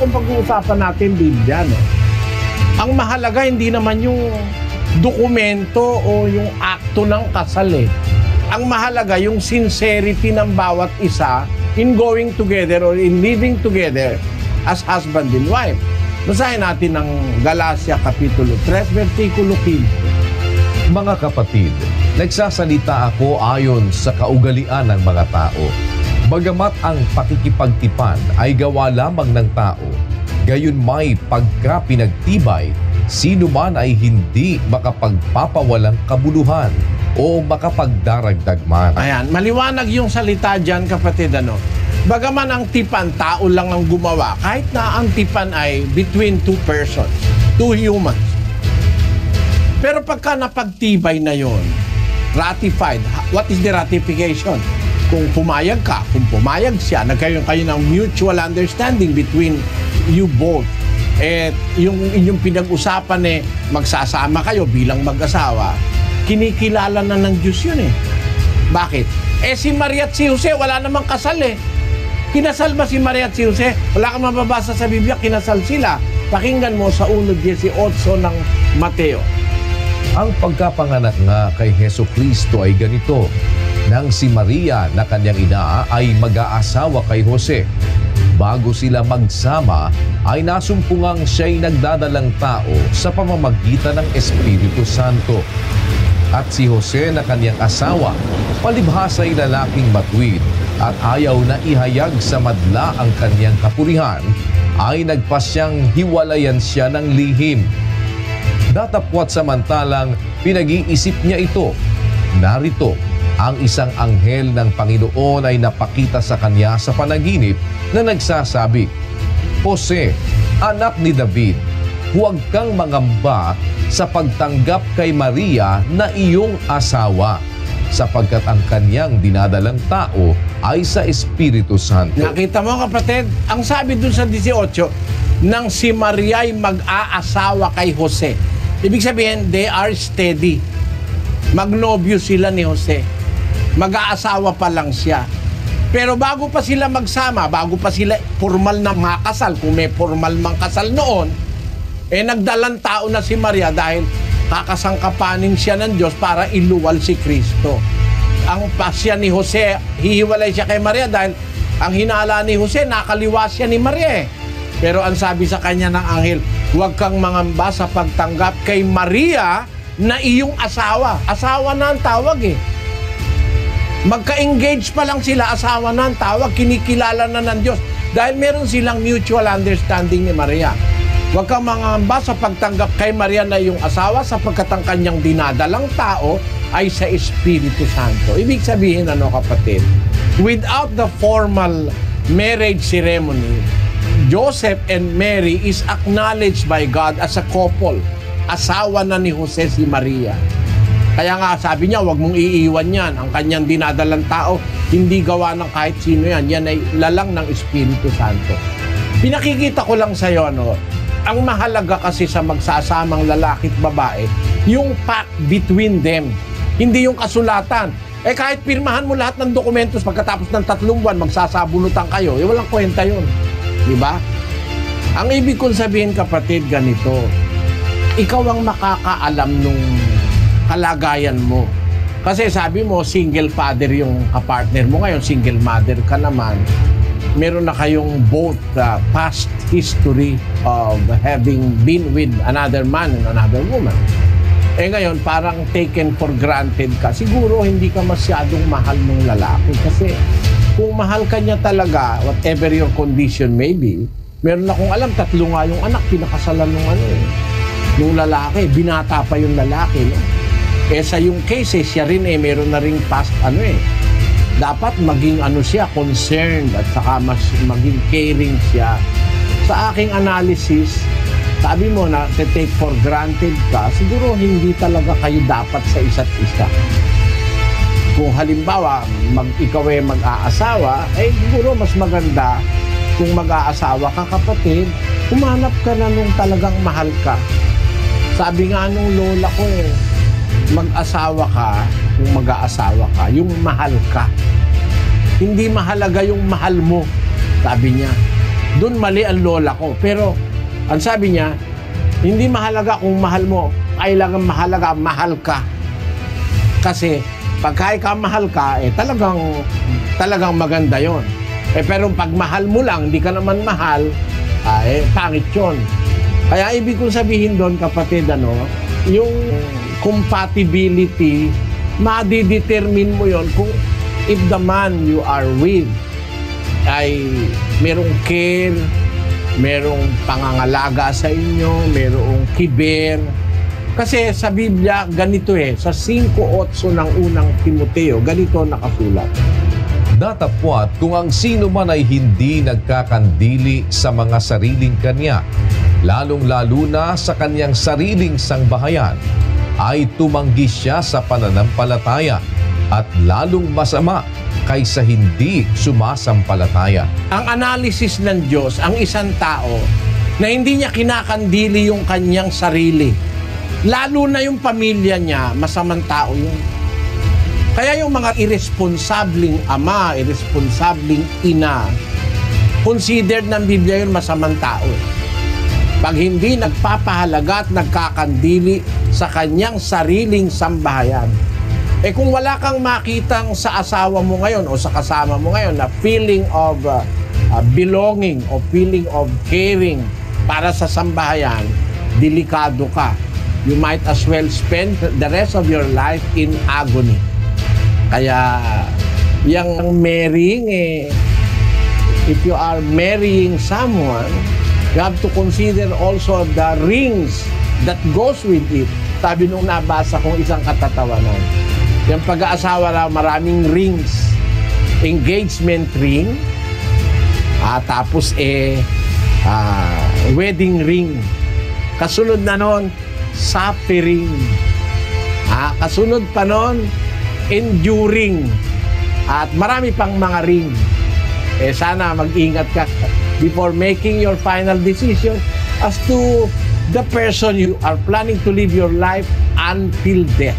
kung pag-uusapan natin Biblia, no? Ang mahalaga hindi naman yung dokumento o yung akto ng kasal eh. Ang mahalaga yung sincerity ng bawat isa in going together or in living together as husband and wife. Basahin natin ang Galacia Kapitulo 3, versikulo 15. Mga kapatid, nagsasalita ako ayon sa kaugalian ng mga tao. Bagamat ang pakikipagtipan ay gawa lamang ng tao, gayon may pagka pinagtibay, sino man ay hindi makapagpapawalang kabuluhan o makapagdaragdag man. Ayan, maliwanag yung salita dyan, kapatid, ano? Bagaman ang tipan, tao lang ang gumawa, kahit na ang tipan ay between two persons, two humans. Pero pagka napagtibay na yon, ratified, what is the ratification? Kung pumayag ka, kung pumayag siya, nagkaroon kayo ng mutual understanding between you both. Eh, yung inyong pinag-usapan eh, magsasama kayo bilang mag-asawa, kinikilala na ng Diyos yun eh. Bakit? Eh si Maria at si Jose, wala namang kasal eh. Kinasal ba si Maria at si Jose? Wala kang mababasa sa Biblia, kinasal sila. Pakinggan mo sa 1:18 ng Mateo. Ang pagkapanganak nga kay Heso Kristo ay ganito, nang si Maria na kanyang ina ay mag-aasawa kay Jose. Bago sila magsama, ay nasumpungang siya'y nagdadalang tao sa pamamagitan ng Espiritu Santo. At si Jose na kanyang asawa, palibhasa'y lalaking matuwid at ayaw na ihayag sa madla ang kanyang kapurihan, ay nagpasyang hiwalayan siya ng lihim. Datapwat samantalang pinag-iisip niya ito, narito, ang isang anghel ng Panginoon ay napakita sa kanya sa panaginip na nagsasabi, Jose, anak ni David, huwag kang mangamba sa pagtanggap kay Maria na iyong asawa, sapagkat ang kanyang dinadalang tao ay sa Espiritu Santo. Nakita mo, kapatid, ang sabi dun sa 18, nang si Maria ay mag-aasawa kay Jose. Ibig sabihin, they are steady. Magnobyo sila ni Jose. Mag-aasawa pa lang siya. Pero bago pa sila magsama, bago pa sila formal na makasal, kung may formal mang kasal noon, eh nagdalang tao na si Maria dahil kakasangkapanin siya ng Diyos para iluwal si Kristo. Ang pasya ni Jose, hihiwalay siya kay Maria dahil ang hinala ni Jose, nakaliwa siya ni Maria eh. Pero ang sabi sa kanya ng anghel, huwag kang mangamba sa pagtanggap kay Maria na iyong asawa. Asawa na ang tawag eh. Magka-engage pa lang sila, asawa na ang tawag, kinikilala na ng Diyos dahil meron silang mutual understanding ni Maria. Huwag kang mangamba sa pagtanggap kay Maria na iyong asawa sapagkat ang kanyang dinadalang tao ay sa Espiritu Santo. Ibig sabihin, ano kapatid, without the formal marriage ceremony, Joseph and Mary is acknowledged by God as a couple. Asawa na ni Jose si Maria. Kaya nga sabi niya, huwag mong iiwan yan. Ang kanyang dinadalang tao, hindi gawa ng kahit sino yan. Yan ay lalang ng Espiritu Santo. Pinakikita ko lang sa iyo, ano, ang mahalaga kasi sa magsasamang lalaki at babae, yung pact between them. Hindi yung kasulatan. Eh kahit pirmahan mo lahat ng dokumentos pagkatapos ng 3 buwan, magsasabunutan kayo, eh walang kwenta yun. Diba? Ang ibig kong sabihin, kapatid, ganito. Ikaw ang makakaalam nung kalagayan mo. Kasi sabi mo, single father yung kapartner mo. Ngayon, single mother ka naman. Meron na kayong both past history of having been with another man and another woman. Eh ngayon, parang taken for granted ka. Siguro, hindi ka masyadong mahal ng lalaki. Kasi kung mahal ka niya talaga, whatever your condition may be, meron akong alam, 3 nga yung anak, pinakasalan ng nung lalaki. Binata pa yung lalaki, no? Eh sa yung case, siya rin meron na ring past dapat maging siya, concerned at saka mas maging caring siya. Sa aking analysis, sabi mo na take for granted ka, siguro hindi talaga kayo dapat sa isa't isa. Kung halimbawa, ikaw ay mag-aasawa, eh siguro mas maganda kung mag-aasawa ka, kapatid, humanap ka na nung talagang mahal ka. Sabi nga nung lola ko mag-asawa ka, kung mag-aasawa ka, yung mahal ka. Hindi mahalaga yung mahal mo, sabi niya. Doon mali ang lola ko. Pero, ang sabi niya, hindi mahalaga kung mahal mo. Kailangan mahalaga, mahal ka. Kasi, pagka ikaw mahal ka, talagang maganda yon. Pero pag mahal mo lang, hindi ka naman mahal, pangit yun. Kaya ibig kong sabihin doon, kapatid, yung compatibility, madidetermine mo yon kung if the man you are with ay merong care, merong pangangalaga sa inyo, merong kiber. Kasi sa Biblia, ganito sa 5:8 ng unang Timoteo, ganito nakasulat. Datapwat kung ang sino man ay hindi nagkakandili sa mga sariling kanya, lalong-lalo na sa kanyang sariling sangbahayan, ay tumanggi siya sa pananampalataya at lalong masama kaysa hindi sumasampalataya. Ang analysis ng Diyos, ang isang tao na hindi niya kinakandili yung kanyang sarili, lalo na yung pamilya niya, masamang tao yun. Kaya yung mga irresponsabling ama, irresponsabling ina, considered ng Biblia yun masamang tao. Pag hindi nagpapahalaga at nagkakandili sa kanyang sariling sambahayan. Kung wala kang makitang sa asawa mo ngayon o sa kasama mo ngayon na feeling of belonging o feeling of caring para sa sambahayan, delikado ka. You might as well spend the rest of your life in agony. Kaya, yung marrying, if you are marrying someone, you have to consider also the rings that goes with it. Sabi nung nabasa kong isang katatawanan, yung pag-aasawa na maraming rings, engagement ring, tapos wedding ring. Kasunod na nun, suffering. Kasunod pa nun, enduring. At marami pang mga ring. Sana mag-ingat ka before making your final decision as to the person you are planning to live your life until death.